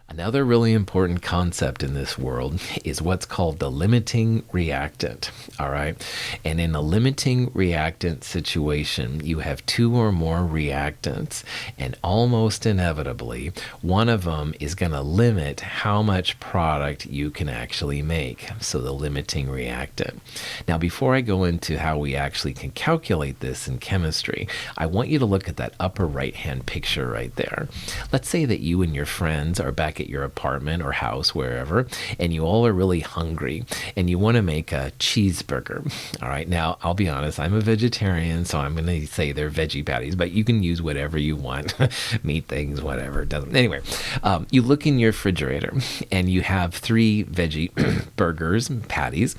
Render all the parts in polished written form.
Another really important concept in this world is what's called the limiting reactant. All right. And in a limiting reactant situation, you have two or more reactants, and almost inevitably, one of them is going to limit how much product you can actually make. So the limiting reactant. Now, before I go into how we actually can calculate this in chemistry, I want you to look at that upper right-hand picture right there. Let's say that you and your friends are back at your apartment or house, wherever, and you all are really hungry and you want to make a cheeseburger. All right. Now, I'll be honest, I'm a vegetarian, so I'm going to say they're veggie patties, but you can use whatever you want, meat things, whatever. It doesn't. Anyway, you look in your refrigerator and you have 3 veggie burgers, patties,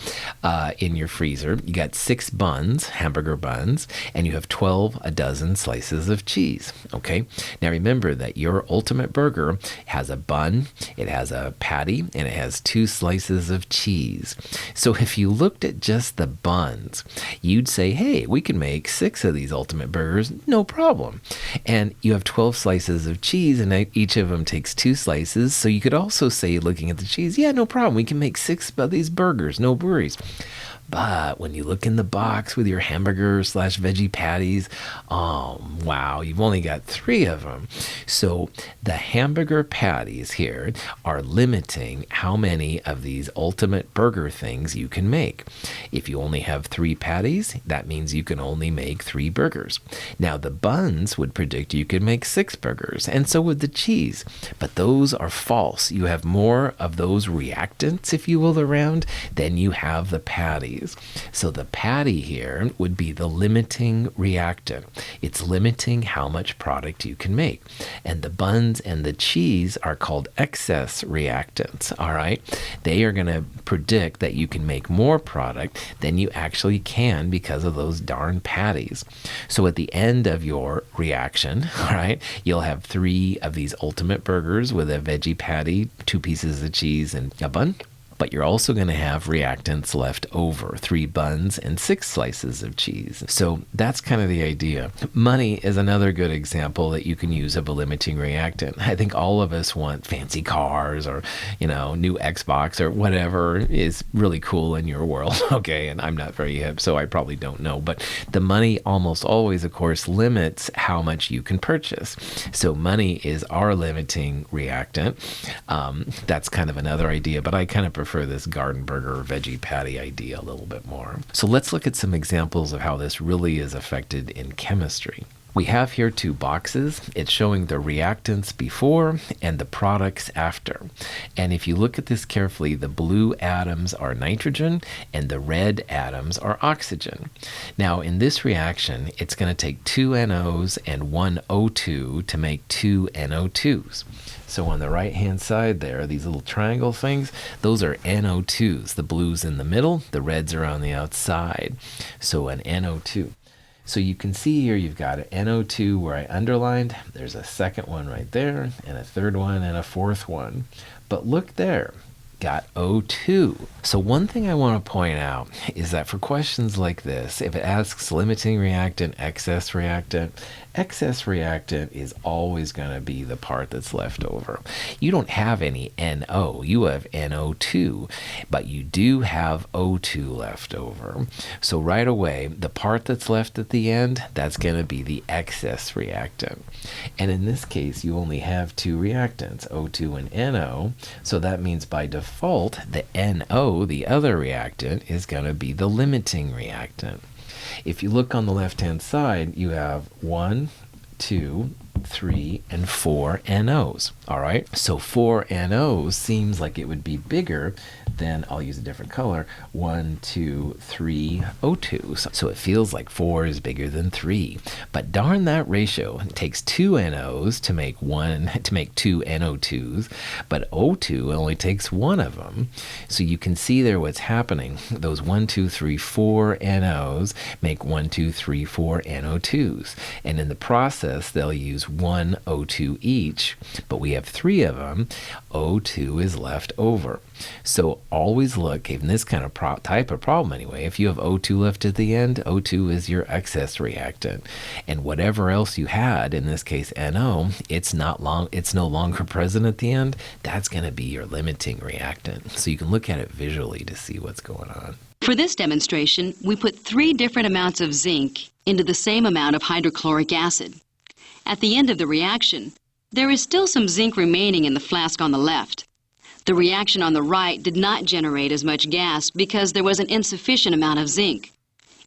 in your freezer. You got 6 buns, hamburger buns, and you have 12 dozen slices of cheese. Okay. Now remember that your ultimate burger has a bun, it has a patty, and it has 2 slices of cheese. So if you looked at just the buns, you'd say, hey, we can make 6 of these ultimate burgers, no problem. And you have 12 slices of cheese, and each of them takes 2 slices. So you could also say, looking at the cheese, yeah, no problem. We can make 6 of these burgers, no worries. But when you look in the box with your hamburger / veggie patties, oh, wow, you've only got 3 of them. So the hamburger patties here are limiting how many of these ultimate burger things you can make. If you only have 3 patties, that means you can only make 3 burgers. Now the buns would predict you could make 6 burgers, and so would the cheese. But those are false. You have more of those reactants, if you will, around than you have the patties. So the patty here would be the limiting reactant. It's limiting how much product you can make. And the buns and the cheese are called excess reactants, all right? They are going to predict that you can make more product than you actually can because of those darn patties. So at the end of your reaction, all right, you'll have 3 of these ultimate burgers with a veggie patty, 2 pieces of cheese, and a bun. But you're also going to have reactants left over, 3 buns and 6 slices of cheese. So that's kind of the idea. Money is another good example that you can use of a limiting reactant. I think all of us want fancy cars or, new Xbox or whatever is really cool in your world. Okay, and I'm not very hip, so I probably don't know. But the money almost always, of course, limits how much you can purchase. So money is our limiting reactant. That's kind of another idea, but I kind of prefer this garden burger or veggie patty idea a little bit more. So let's look at some examples of how this really is affected in chemistry. We have here 2 boxes. It's showing the reactants before and the products after. And if you look at this carefully, the blue atoms are nitrogen and the red atoms are oxygen. Now in this reaction, it's going to take 2 NOs and 1 O2 to make 2 NO2s. So on the right-hand side there, these little triangle things, those are NO2s. The blue's in the middle, the reds are on the outside. So an NO2. So you can see here you've got an NO2 where I underlined. There's a second one right there, and a third one, and a fourth one. But look there. Got O2. So one thing I want to point out is that for questions like this, if it asks limiting reactant, excess reactant is always going to be the part that's left over. You don't have any NO, you have NO2, but you do have O2 left over. So right away, the part that's left at the end, that's going to be the excess reactant. And in this case, you only have 2 reactants, O2 and NO, so that means by default, the NO, the other reactant, is going to be the limiting reactant. If you look on the left-hand side, you have 1, 2, 3, and 4 NOs. All right, so 4 NOs seems like it would be bigger than, I'll use a different color, 1, 2, 3 O2s. So it feels like 4 is bigger than 3. But darn that ratio. It takes 2 NOs to make 2 NO2s, but O2 only takes 1 of them. So you can see there what's happening. Those 1, 2, 3, 4 NOs make 1, 2, 3, 4 NO2s. And in the process, they'll use use one O2 each, but we have 3 of them, O2 is left over. So always look, in this kind of type of problem anyway, if you have O2 left at the end, O2 is your excess reactant. And whatever else you had, in this case NO, it's no longer present at the end, that's going to be your limiting reactant. So you can look at it visually to see what's going on. For this demonstration, we put 3 different amounts of zinc into the same amount of hydrochloric acid. At the end of the reaction, there is still some zinc remaining in the flask on the left. The reaction on the right did not generate as much gas because there was an insufficient amount of zinc.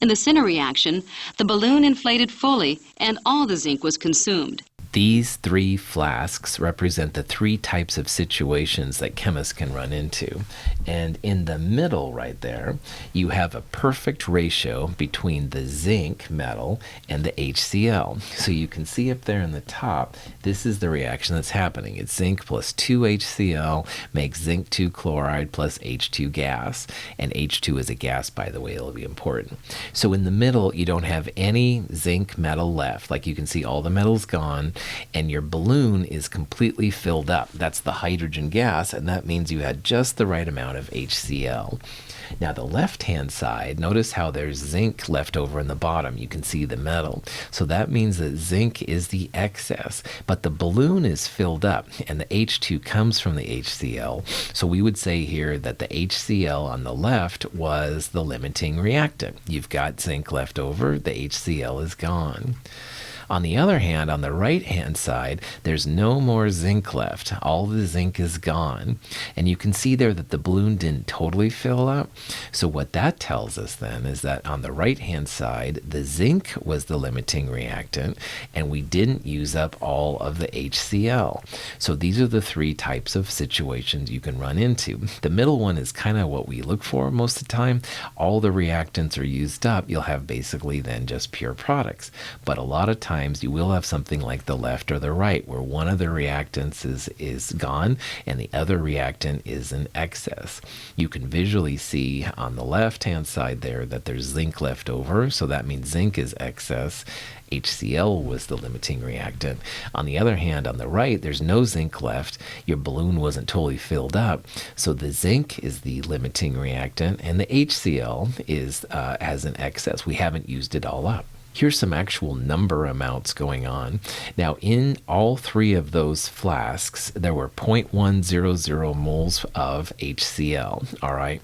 In the center reaction, the balloon inflated fully and all the zinc was consumed. These 3 flasks represent the 3 types of situations that chemists can run into. And in the middle right there, you have a perfect ratio between the zinc metal and the HCl. So you can see up there in the top, this is the reaction that's happening. It's zinc plus 2 HCl makes zinc 2 chloride plus H2 gas. And H2 is a gas, by the way, it'll be important. So in the middle, you don't have any zinc metal left. Like you can see, all the metal's gone, and your balloon is completely filled up. That's the hydrogen gas, and that means you had just the right amount of HCl. Now the left-hand side, notice how there's zinc left over in the bottom. You can see the metal. So that means that zinc is the excess, but the balloon is filled up, and the H2 comes from the HCl. So we would say here that the HCl on the left was the limiting reactant. You've got zinc left over, the HCl is gone. On the other hand, on the right-hand side, there's no more zinc left. All the zinc is gone. And you can see there that the balloon didn't totally fill up. So what that tells us then is that on the right-hand side, the zinc was the limiting reactant, and we didn't use up all of the HCl. So these are the 3 types of situations you can run into. The middle one is kind of what we look for most of the time. All the reactants are used up. You'll have basically then just pure products. But a lot of times, you will have something like the left or the right, where one of the reactants is gone and the other reactant is in excess. You can visually see on the left-hand side there that there's zinc left over, so that means zinc is excess. HCl was the limiting reactant. On the other hand, on the right, there's no zinc left. Your balloon wasn't totally filled up, so the zinc is the limiting reactant, and the HCl is as an excess. We haven't used it all up. Here's some actual number amounts going on. Now, in all 3 of those flasks, there were 0.100 moles of HCl, all right?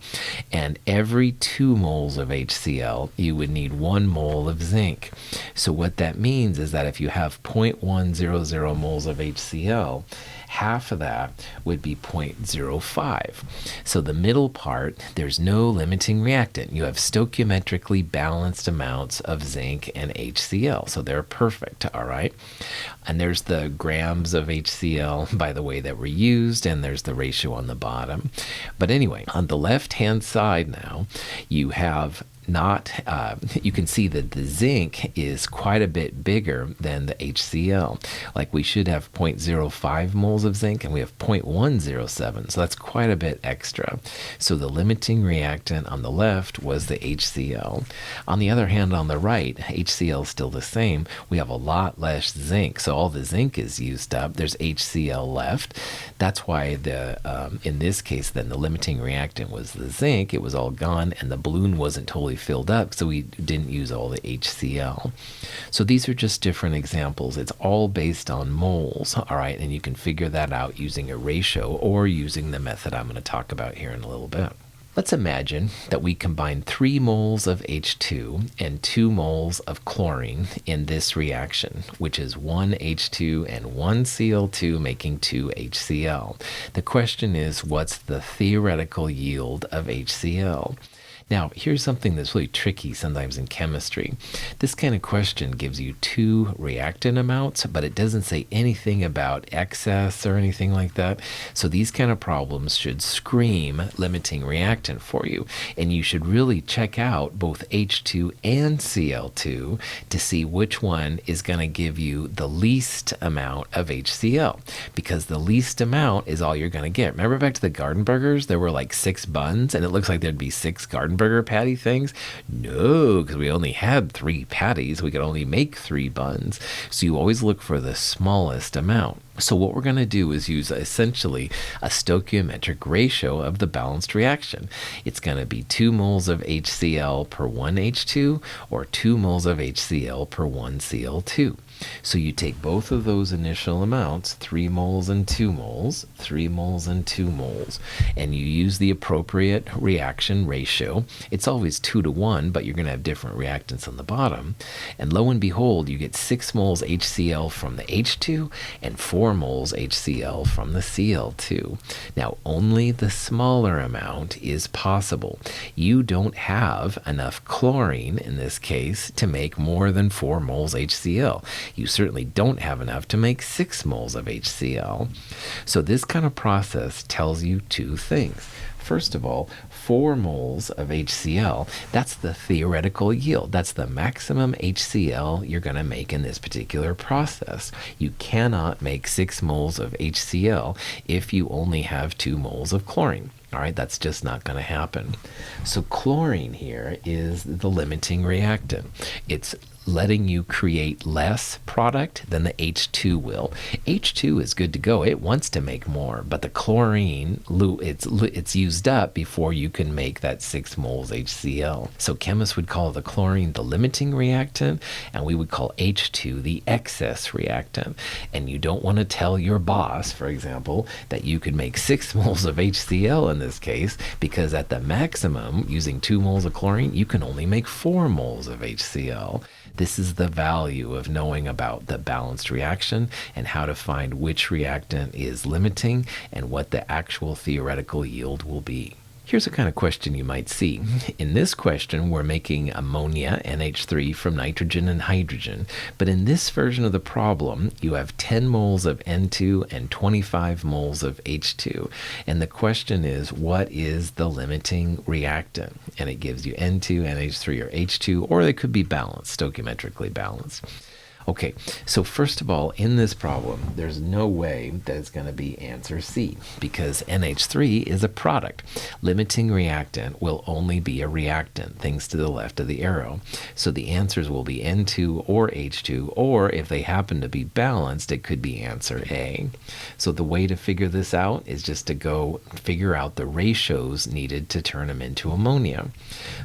And every 2 moles of HCl, you would need 1 mole of zinc. So what that means is that if you have 0.100 moles of HCl, half of that would be 0.05. So the middle part, there's no limiting reactant. You have stoichiometrically balanced amounts of zinc and HCl, so they're perfect, all right? And there's the grams of HCl, by the way, that were used, and there's the ratio on the bottom. But anyway, on the left-hand side now, you have you can see that the zinc is quite a bit bigger than the HCl. Like we should have 0.05 moles of zinc and we have 0.107, so that's quite a bit extra. So the limiting reactant on the left was the HCl. On the other hand, on the right, HCl is still the same. We have a lot less zinc, so all the zinc is used up. There's HCl left. That's why in this case then the limiting reactant was the zinc. It was all gone and the balloon wasn't totally filled up, so we didn't use all the HCl. So these are just different examples. It's all based on moles, all right, and you can figure that out using a ratio or using the method I'm going to talk about here in a little bit. Let's imagine that we combine 3 moles of H2 and 2 moles of chlorine in this reaction, which is 1 H2 and 1 Cl2 making 2 HCl. The question is, what's the theoretical yield of HCl? Now, here's something that's really tricky sometimes in chemistry. This kind of question gives you 2 reactant amounts, but it doesn't say anything about excess or anything like that. So these kind of problems should scream limiting reactant for you. And you should really check out both H2 and Cl2 to see which one is going to give you the least amount of HCl, because the least amount is all you're going to get. Remember back to the garden burgers? There were like 6 buns, and it looks like there'd be 6 garden hamburger patty things? No, because we only had 3 patties. We could only make 3 buns. So you always look for the smallest amount. So what we're going to do is use essentially a stoichiometric ratio of the balanced reaction. It's going to be 2 moles of HCl per 1 H2 or 2 moles of HCl per 1 Cl2. So you take both of those initial amounts, 3 moles and 2 moles, 3 moles and 2 moles, and you use the appropriate reaction ratio. It's always 2 to 1, but you're going to have different reactants on the bottom. And lo and behold, you get 6 moles HCl from the H2 and 4 moles HCl from the Cl2. Now, only the smaller amount is possible. You don't have enough chlorine, in this case, to make more than 4 moles HCl. You certainly don't have enough to make 6 moles of HCl. So this kind of process tells you 2 things. First of all, 4 moles of HCl, that's the theoretical yield. That's the maximum HCl you're going to make in this particular process. You cannot make 6 moles of HCl if you only have 2 moles of chlorine. All right, that's just not going to happen. So chlorine here is the limiting reactant. It's letting you create less product than the H2 will. H2 is good to go. It wants to make more, but the chlorine, it's used up before you can make that 6 moles HCl. So chemists would call the chlorine the limiting reactant, and we would call H2 the excess reactant. And you don't want to tell your boss, for example, that you could make 6 moles of HCl in this case, because at the maximum, using 2 moles of chlorine, you can only make 4 moles of HCl. This is the value of knowing about the balanced reaction and how to find which reactant is limiting and what the actual theoretical yield will be. Here's a kind of question you might see. In this question, we're making ammonia, NH3, from nitrogen and hydrogen. But in this version of the problem, you have 10 moles of N2 and 25 moles of H2. And the question is, what is the limiting reactant? And it gives you N2, NH3, or H2, or they could be balanced, stoichiometrically balanced. Okay, so first of all, in this problem, there's no way that it's going to be answer C, because NH3 is a product. Limiting reactant will only be a reactant, things to the left of the arrow. So the answers will be N2 or H2, or if they happen to be balanced, it could be answer A. So the way to figure this out is just to go figure out the ratios needed to turn them into ammonia.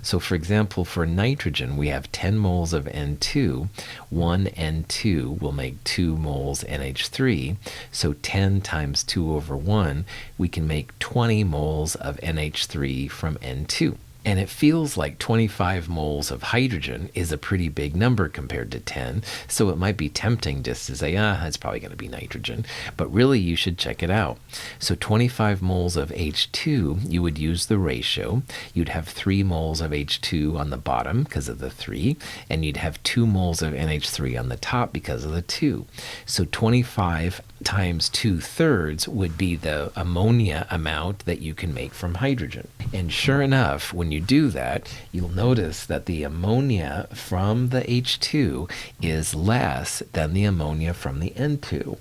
So for example, for nitrogen, we have 10 moles of N2, 1 N2 will make 2 moles NH3, so 10 times 2 over 1, we can make 20 moles of NH3 from N2. And it feels like 25 moles of hydrogen is a pretty big number compared to 10, so it might be tempting just to say, it's probably going to be nitrogen. But really, you should check it out. So 25 moles of H2, you would use the ratio. You'd have 3 moles of H2 on the bottom because of the 3, and you'd have 2 moles of NH3 on the top because of the 2. So 25 times 2/3 would be the ammonia amount that you can make from hydrogen. And sure enough, when you do that, you'll notice that the ammonia from the H2 is less than the ammonia from the N2.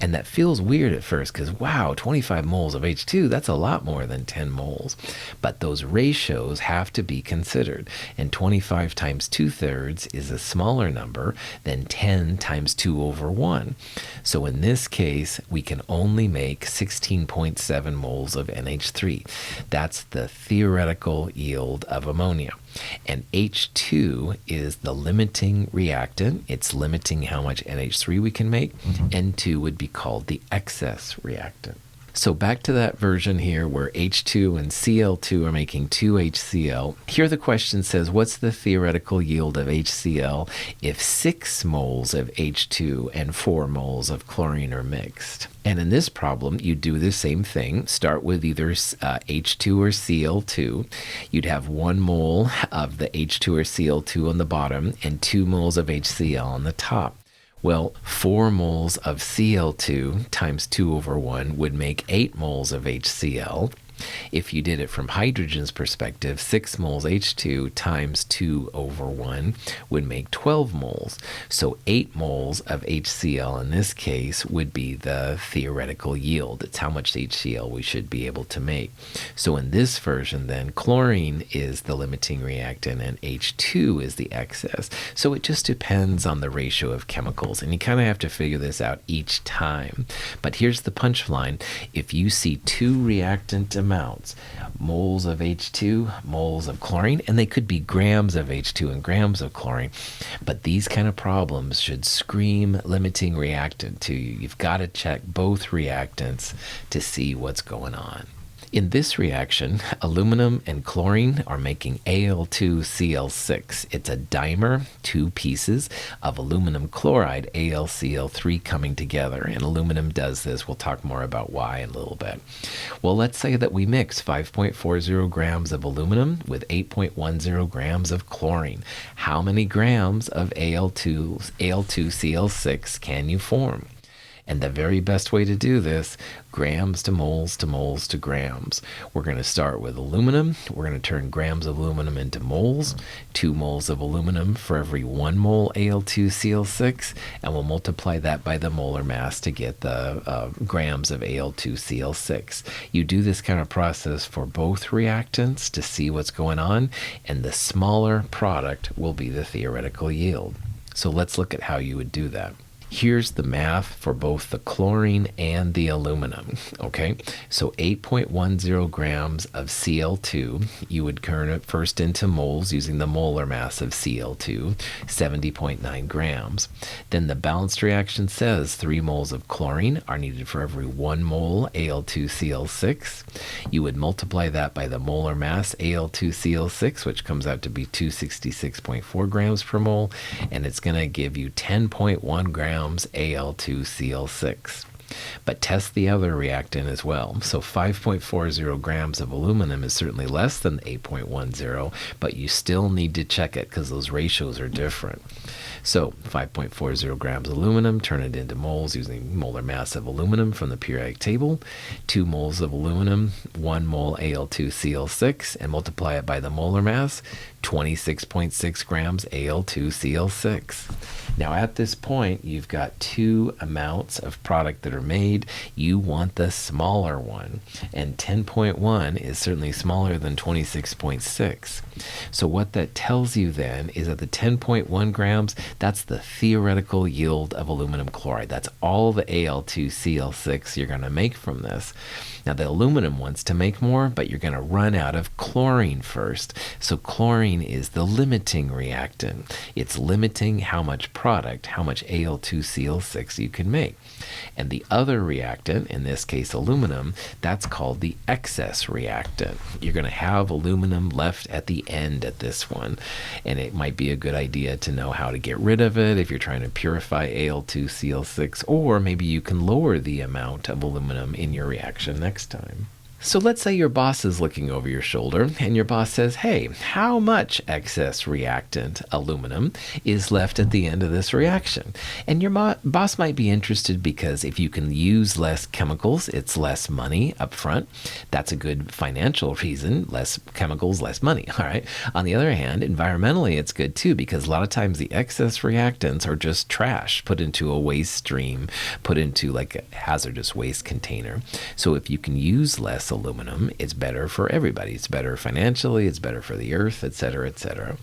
And that feels weird at first because, wow, 25 moles of H2, that's a lot more than 10 moles. But those ratios have to be considered. And 25 times 2/3 is a smaller number than 10 times 2 over 1. So in this case, we can only make 16.7 moles of NH3. That's the theoretical yield of ammonia. And H2 is the limiting reactant. It's limiting how much NH3 we can make. N2 would be called the excess reactant. So back to that version here where H2 and Cl2 are making 2 HCl. Here the question says, what's the theoretical yield of HCl if 6 moles of H2 and 4 moles of chlorine are mixed? And in this problem, you do the same thing. Start with either H2 or Cl2. You'd have 1 mole of the H2 or Cl2 on the bottom and 2 moles of HCl on the top. Well, 4 moles of Cl2 times 2 over 1 would make 8 moles of HCl. If you did it from hydrogen's perspective, 6 moles H2 times 2 over 1 would make 12 moles. So 8 moles of HCl in this case would be the theoretical yield. It's how much HCl we should be able to make. So in this version then, chlorine is the limiting reactant and H2 is the excess. So it just depends on the ratio of chemicals, and you kind of have to figure this out each time. But here's the punchline. If you see two reactant amounts, moles of H2, moles of chlorine, and they could be grams of H2 and grams of chlorine, but these kind of problems should scream limiting reactant to you. You've got to check both reactants to see what's going on. In this reaction, aluminum and chlorine are making Al2Cl6. It's a dimer, two pieces of aluminum chloride, AlCl3, coming together. And aluminum does this. We'll talk more about why in a little bit. Well, let's say that we mix 5.40 grams of aluminum with 8.10 grams of chlorine. How many grams of Al2Cl6 can you form? And the very best way to do this, grams to moles to moles to grams. We're going to start with aluminum. We're going to turn grams of aluminum into moles. 2 moles of aluminum for every 1 mole Al2Cl6, and we'll multiply that by the molar mass to get the grams of Al2Cl6. You do this kind of process for both reactants to see what's going on, and the smaller product will be the theoretical yield. So let's look at how you would do that. Here's the math for both the chlorine and the aluminum, okay? So 8.10 grams of Cl2, you would turn it first into moles using the molar mass of Cl2, 70.9 grams. Then the balanced reaction says 3 moles of chlorine are needed for every 1 mole Al2Cl6. You would multiply that by the molar mass Al2Cl6, which comes out to be 266.4 grams per mole, and it's going to give you 10.1 grams Al2Cl6. But test the other reactant as well. So 5.40 grams of aluminum is certainly less than 8.10, but you still need to check it because those ratios are different. So 5.40 grams aluminum, turn it into moles using molar mass of aluminum from the periodic table. 2 moles of aluminum, 1 mole Al2Cl6, and multiply it by the molar mass, 26.6 grams Al2Cl6. Now at this point, you've got 2 amounts of product that are made. You want the smaller one, and 10.1 is certainly smaller than 26.6. So what that tells you then is that the 10.1 grams, that's the theoretical yield of aluminum chloride. That's all the Al2Cl6 you're going to make from this. Now the aluminum wants to make more, but you're going to run out of chlorine first. So chlorine is the limiting reactant. It's limiting how much product, how much Al2Cl6 you can make. And the other reactant, in this case aluminum, that's called the excess reactant. You're going to have aluminum left at the end at this one, and it might be a good idea to know how to get rid of it if you're trying to purify Al2Cl6, or maybe you can lower the amount of aluminum in your reaction next time. So let's say your boss is looking over your shoulder and your boss says, hey, how much excess reactant aluminum is left at the end of this reaction? And your boss might be interested because if you can use less chemicals, it's less money up front. That's a good financial reason. Less chemicals, less money. All right. On the other hand, environmentally, it's good too, because a lot of times the excess reactants are just trash put into a waste stream, put into like a hazardous waste container. So if you can use less aluminum, it's better for everybody. It's better financially, it's better for the earth, etc., etc.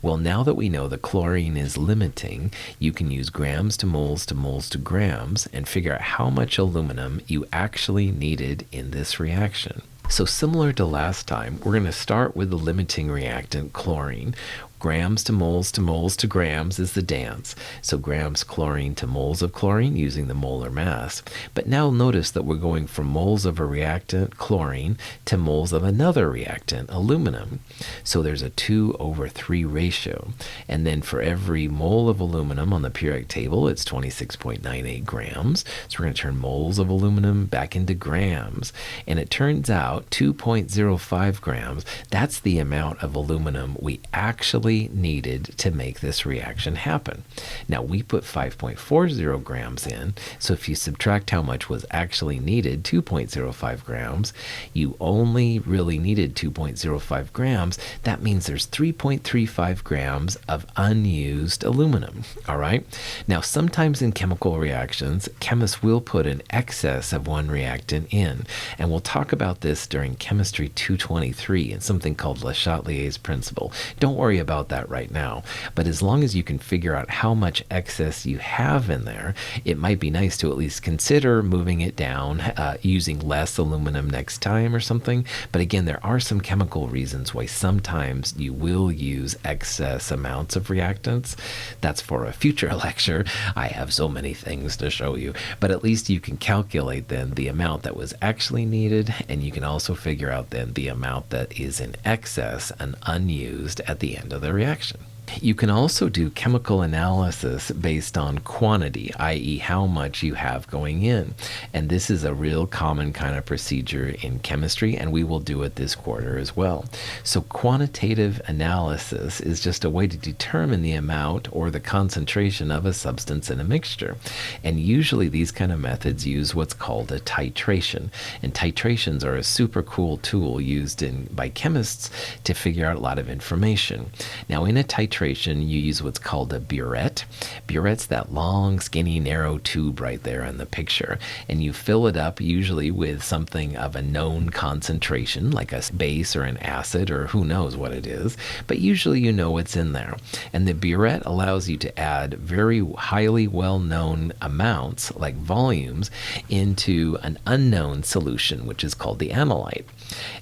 Well, now that we know the chlorine is limiting, you can use grams to moles to moles to grams and figure out how much aluminum you actually needed in this reaction. So similar to last time, we're going to start with the limiting reactant chlorine. Grams to moles to moles to grams is the dance. So grams chlorine to moles of chlorine using the molar mass. But now notice that we're going from moles of a reactant, chlorine, to moles of another reactant, aluminum. So there's a 2/3 ratio. And then for every mole of aluminum on the periodic table, it's 26.98 grams. So we're going to turn moles of aluminum back into grams. And it turns out 2.05 grams, that's the amount of aluminum we actually actually needed to make this reaction happen. Now we put 5.40 grams in, so if you subtract how much was actually needed, 2.05 grams, you only really needed 2.05 grams. That means there's 3.35 grams of unused aluminum, all right? Now sometimes in chemical reactions, chemists will put an excess of one reactant in, and we'll talk about this during Chemistry 223 and something called Le Chatelier's principle. Don't worry about that right now, but as long as you can figure out how much excess you have in there, it might be nice to at least consider moving it down, using less aluminum next time or something. But again, there are some chemical reasons why sometimes you will use excess amounts of reactants. That's for a future lecture. I have so many things to show you, but at least you can calculate then the amount that was actually needed, and you can also figure out then the amount that is in excess and unused at the end of the reaction. You can also do chemical analysis based on quantity, i.e. how much you have going in. And this is a real common kind of procedure in chemistry, and we will do it this quarter as well. So quantitative analysis is just a way to determine the amount or the concentration of a substance in a mixture. And usually these kind of methods use what's called a titration. And titrations are a super cool tool used by chemists to figure out a lot of information. Now in a titration, you use what's called a burette. Burette's that long, skinny, narrow tube right there in the picture, and you fill it up usually with something of a known concentration, like a base or an acid or who knows what it is, but usually you know what's in there. And the burette allows you to add very highly well-known amounts, like volumes, into an unknown solution, which is called the analyte.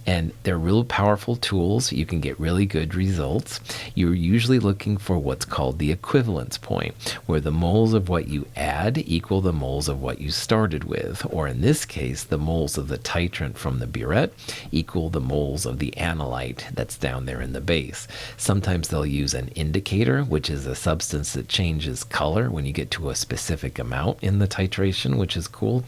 And they're real powerful tools. You can get really good results. You're usually looking for what's called the equivalence point, where the moles of what you add equal the moles of what you started with, or in this case, the moles of the titrant from the burette equal the moles of the analyte that's down there in the base. Sometimes they'll use an indicator, which is a substance that changes color when you get to a specific amount in the titration, which is cool.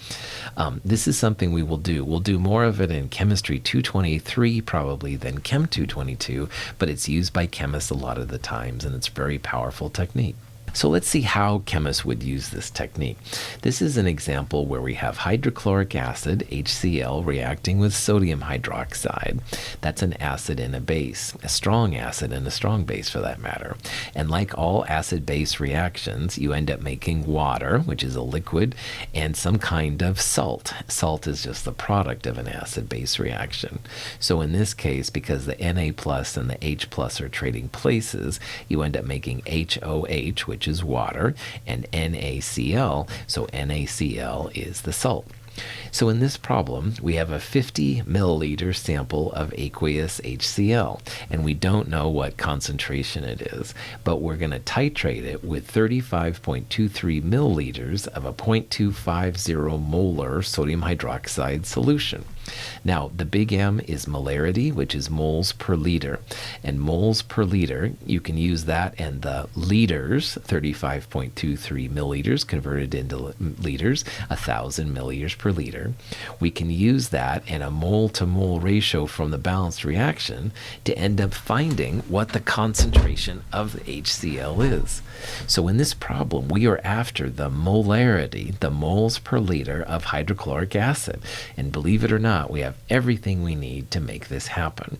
This is something we will do. We'll do more of it in Chemistry 223 probably than Chem 222, but it's used by chemists a lot of the times, and it's a very powerful technique. So let's see how chemists would use this technique. This is an example where we have hydrochloric acid, HCl, reacting with sodium hydroxide. That's an acid and a base, a strong acid and a strong base for that matter. And like all acid-base reactions, you end up making water, which is a liquid, and some kind of salt. Salt is just the product of an acid-base reaction. So in this case, because the Na plus and the H plus are trading places, you end up making HOH, which is water, and NaCl, so NaCl is the salt. So in this problem, we have a 50 milliliter sample of aqueous HCl, and we don't know what concentration it is, but we're going to titrate it with 35.23 milliliters of a 0.250 molar sodium hydroxide solution. Now, the big M is molarity, which is moles per liter. And moles per liter, you can use that and the liters, 35.23 milliliters converted into liters, 1,000 milliliters per liter. We can use that and a mole-to-mole ratio from the balanced reaction to end up finding what the concentration of HCl is. So in this problem, we are after the molarity, the moles per liter of hydrochloric acid. And believe it or not, we have everything we need to make this happen.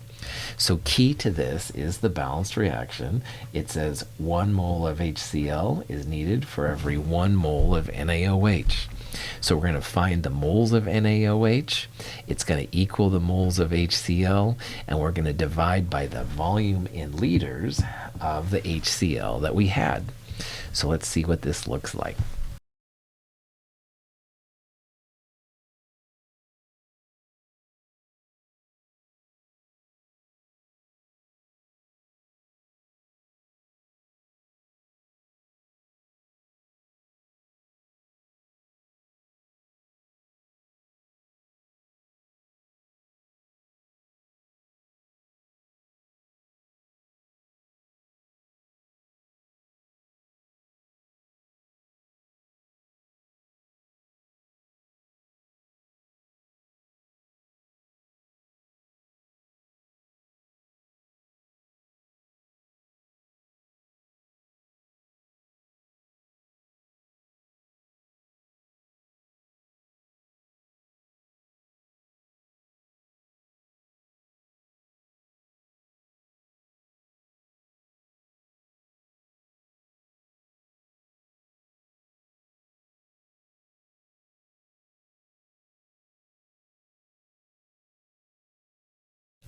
So key to this is the balanced reaction. It says 1 mole of HCl is needed for every 1 mole of NaOH. So we're going to find the moles of NaOH. It's going to equal the moles of HCl, and we're going to divide by the volume in liters of the HCl that we had. So let's see what this looks like.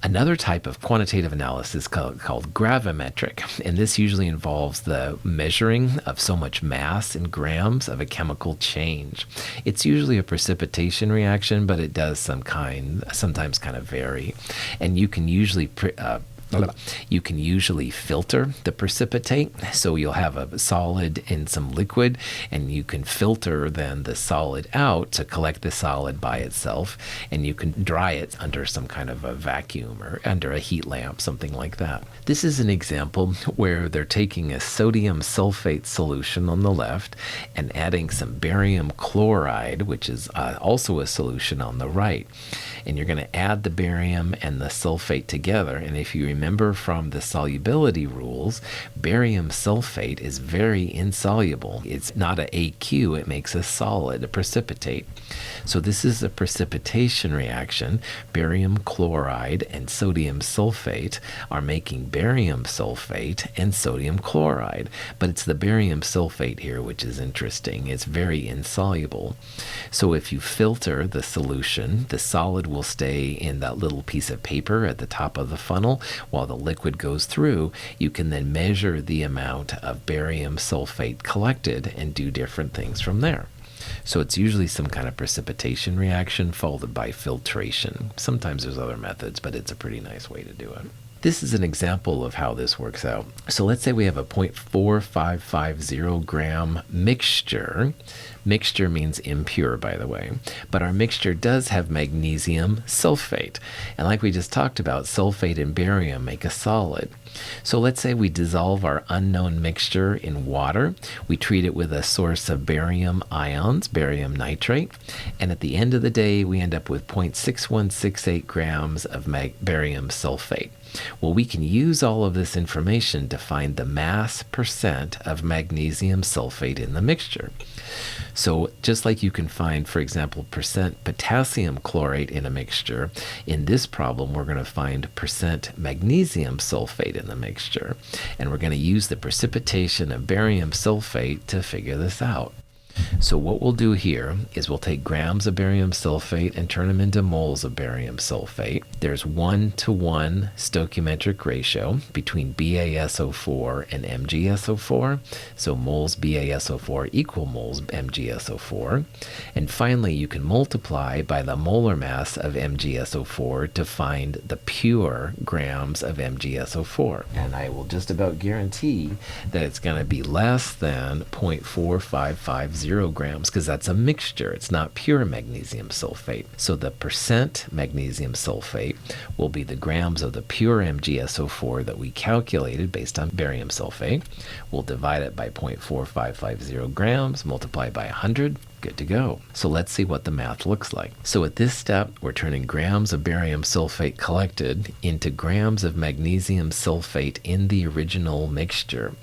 Another type of quantitative analysis called gravimetric, and this usually involves the measuring of so much mass in grams of a chemical change. It's usually a precipitation reaction, but it does sometimes kind of vary. And you can usually filter the precipitate, so you'll have a solid in some liquid, and you can filter then the solid out to collect the solid by itself, and you can dry it under some kind of a vacuum or under a heat lamp, something like that. This is an example where they're taking a sodium sulfate solution on the left and adding some barium chloride, which is also a solution on the right. And you're going to add the barium and the sulfate together, and if you remember from the solubility rules, barium sulfate is very insoluble. It's not an aqueous, it makes a solid, a precipitate. So this is a precipitation reaction. Barium chloride and sodium sulfate are making barium sulfate and sodium chloride. But it's the barium sulfate here which is interesting. It's very insoluble. So if you filter the solution, the solid will stay in that little piece of paper at the top of the funnel while the liquid goes through. You can then measure the amount of barium sulfate collected and do different things from there. So it's usually some kind of precipitation reaction followed by filtration. Sometimes there's other methods, but it's a pretty nice way to do it. This is an example of how this works out. So let's say we have a 0.4550 gram mixture. Mixture means impure, by the way. But our mixture does have magnesium sulfate. And like we just talked about, sulfate and barium make a solid. So let's say we dissolve our unknown mixture in water. We treat it with a source of barium ions, barium nitrate. And at the end of the day, we end up with 0.6168 grams of barium sulfate. Well, we can use all of this information to find the mass percent of magnesium sulfate in the mixture. So just like you can find, for example, percent potassium chlorate in a mixture, in this problem we're going to find percent magnesium sulfate in the mixture. And we're going to use the precipitation of barium sulfate to figure this out. So what we'll do here is we'll take grams of barium sulfate and turn them into moles of barium sulfate. There's 1-to-1 stoichiometric ratio between BaSO4 and MgSO4. So moles BaSO4 equal moles MgSO4. And finally, you can multiply by the molar mass of MgSO4 to find the pure grams of MgSO4. And I will just about guarantee that it's going to be less than 0.4550 grams, because that's a mixture. It's not pure magnesium sulfate. So the percent magnesium sulfate will be the grams of the pure MgSO4 that we calculated based on barium sulfate. We'll divide it by 0.4550 grams, multiply by 100. Good to go. So let's see what the math looks like. So at this step, we're turning grams of barium sulfate collected into grams of magnesium sulfate in the original mixture.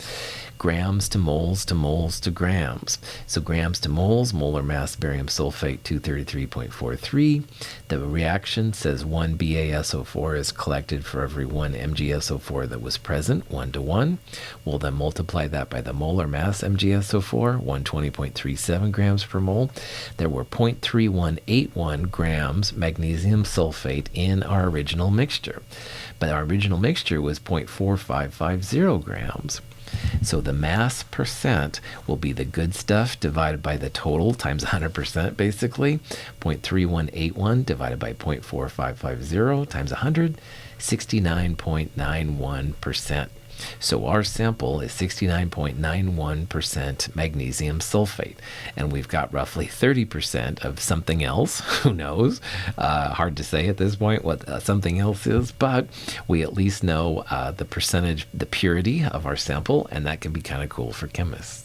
Grams to moles to moles to grams. So grams to moles, molar mass barium sulfate 233.43. The reaction says 1 BaSO4 is collected for every 1 MgSO4 that was present, 1-to-1. We'll then multiply that by the molar mass MgSO4, 120.37 grams per mole. There were 0.3181 grams magnesium sulfate in our original mixture. But our original mixture was 0.4550 grams. So the mass percent will be the good stuff divided by the total times 100% basically. 0.3181 divided by 0.4550 times 100, 69.91%. So our sample is 69.91% magnesium sulfate. And we've got roughly 30% of something else. Who knows? Hard to say at this point what something else is, but we at least know the percentage, the purity of our sample, and that can be kind of cool for chemists.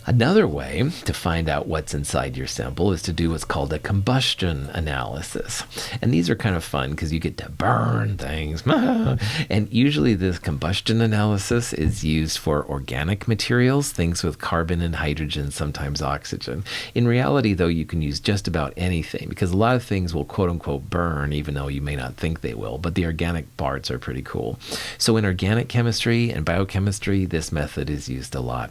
Another way to find out what's inside your sample is to do what's called a combustion analysis. And these are kind of fun because you get to burn things. And usually this combustion analysis is used for organic materials, things with carbon and hydrogen, sometimes oxygen. In reality, though, you can use just about anything because a lot of things will quote unquote burn, even though you may not think they will. But the organic parts are pretty cool. So in organic chemistry and biochemistry, this method is used a lot.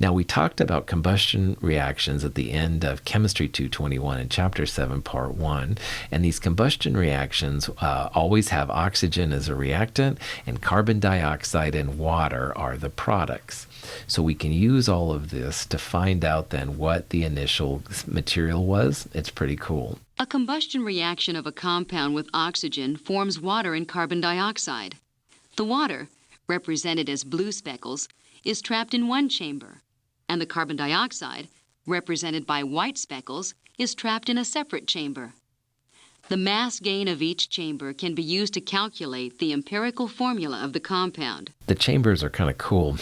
Now, we talked about about combustion reactions at the end of Chemistry 221 in Chapter 7, Part 1. And these combustion reactions always have oxygen as a reactant, and carbon dioxide and water are the products. So we can use all of this to find out then what the initial material was. It's pretty cool. A combustion reaction of a compound with oxygen forms water and carbon dioxide. The water, represented as blue speckles, is trapped in one chamber, and the carbon dioxide, represented by white speckles, is trapped in a separate chamber. The mass gain of each chamber can be used to calculate the empirical formula of the compound. The chambers are kind of cool.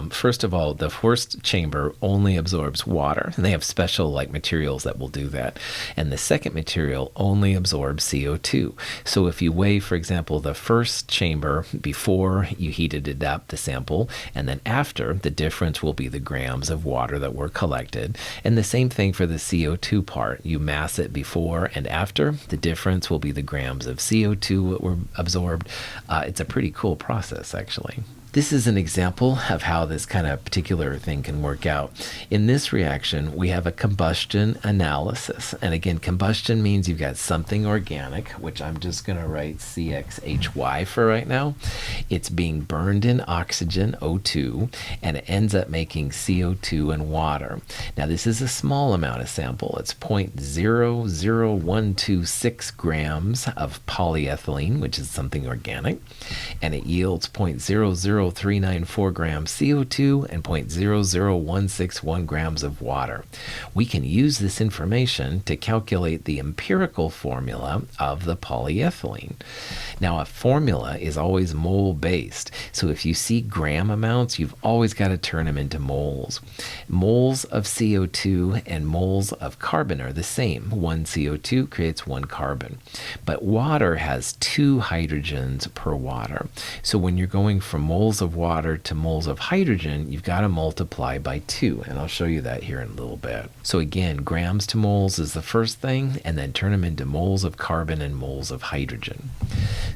First of all, the first chamber only absorbs water, and they have special materials that will do that. And the second material only absorbs CO2. So if you weigh, for example, the first chamber before you heated it up, the sample, and then after, the difference will be the grams of water that were collected. And the same thing for the CO2 part. You mass it before and after, the difference will be the grams of CO2 that were absorbed. It's a pretty cool process, actually. This is an example of how this kind of particular thing can work out. In this reaction, we have a combustion analysis. And again, combustion means you've got something organic, which I'm just going to write CXHY for right now. It's being burned in oxygen, O2, and it ends up making CO2 and water. Now, this is a small amount of sample. It's 0.00126 grams of polyethylene, which is something organic, and it yields 0.00394 grams CO2 and 0.00161 grams of water. We can use this information to calculate the empirical formula of the polyethylene. Now, a formula is always mole-based, so if you see gram amounts, you've always got to turn them into moles. Moles of CO2 and moles of carbon are the same. One CO2 creates one carbon. But water has 2 hydrogens per water. So when you're going from moles of water to moles of hydrogen, you've got to multiply by 2, and I'll show you that here in a little bit. So again, grams to moles is the first thing, and then turn them into moles of carbon and moles of hydrogen.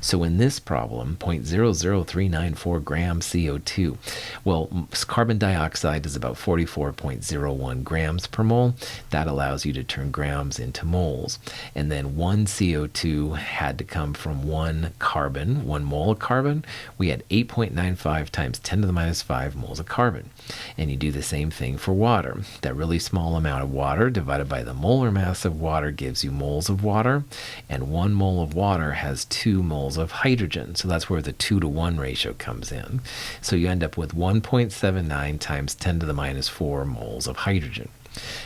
So in this problem, 0.00394 grams CO2, well, carbon dioxide is about 44.01 grams per mole. That allows you to turn grams into moles. And then 1 CO2 had to come from 1 carbon, 1 mole of carbon. We had 8.95 times 10 to the minus 5 moles of carbon. And you do the same thing for water. That really small amount of water divided by the molar mass of water gives you moles of water, and 1 mole of water has 2 moles of hydrogen. So that's where the 2-to-1 ratio comes in. So you end up with 1.79 times 10 to the minus 4 moles of hydrogen.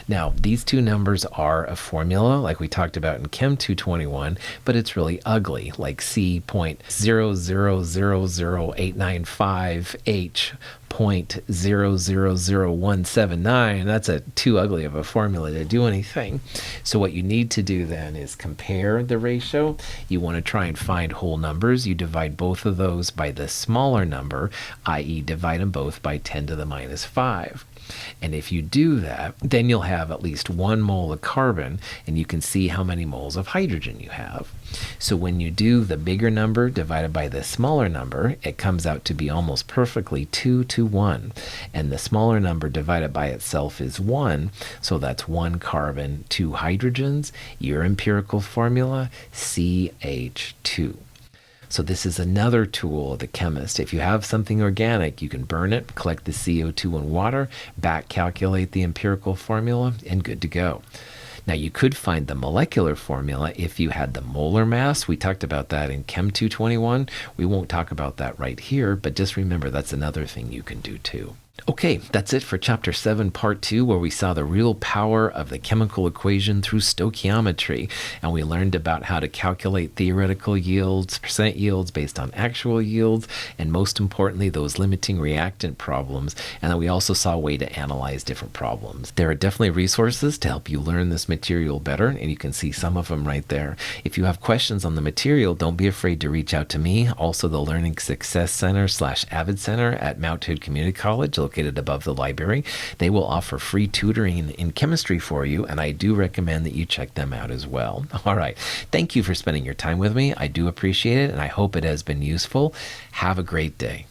Now, these two numbers are a formula like we talked about in Chem 221, but it's really ugly, like C.0000895H 0.000179. That's too ugly of a formula to do anything. So what you need to do then is compare the ratio. You want to try and find whole numbers. You divide both of those by the smaller number, i.e. divide them both by 10 to the minus 5. And if you do that, then you'll have at least 1 mole of carbon, and you can see how many moles of hydrogen you have. So when you do the bigger number divided by the smaller number, it comes out to be almost perfectly 2-to-1. And the smaller number divided by itself is 1, so that's 1 carbon, 2 hydrogens. Your empirical formula, CH2. So this is another tool of the chemist. If you have something organic, you can burn it, collect the CO2 and water, back calculate the empirical formula, and good to go. Now, you could find the molecular formula if you had the molar mass. We talked about that in Chem 221. We won't talk about that right here, but just remember that's another thing you can do too. Okay, that's it for Chapter 7, Part 2, where we saw the real power of the chemical equation through stoichiometry, and we learned about how to calculate theoretical yields, percent yields based on actual yields, and most importantly, those limiting reactant problems, and then we also saw a way to analyze different problems. There are definitely resources to help you learn this material better, and you can see some of them right there. If you have questions on the material, don't be afraid to reach out to me. Also, the Learning Success Center / Avid Center at Mount Hood Community College, located above the library. They will offer free tutoring in chemistry for you, and I do recommend that you check them out as well. All right. Thank you for spending your time with me. I do appreciate it, and I hope it has been useful. Have a great day.